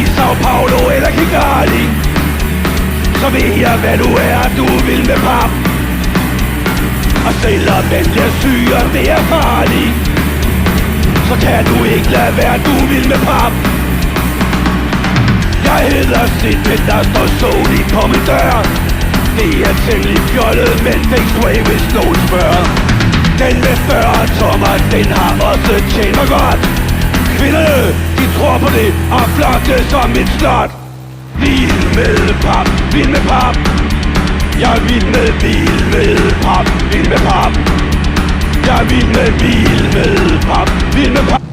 i Sao Paulo eller Kigali, så ved jeg hvad du er, du vil med pap. Og selvom den bliver syg og det er farligt, så kan du ikke lade være, du vil med pap. Jeg hedder Sid, men der står Sony på min dør. Det er temmelig fjollet, men fake way, hvis nogen spørger. Den med 40 tommer, den har også tjent mig godt. Kvinderne, de tror på det og flotte som et slot. Vild med pap, vild med pap. Jeg er vild med pap, vild med pap. Jeg er vild med pap, vild med pap.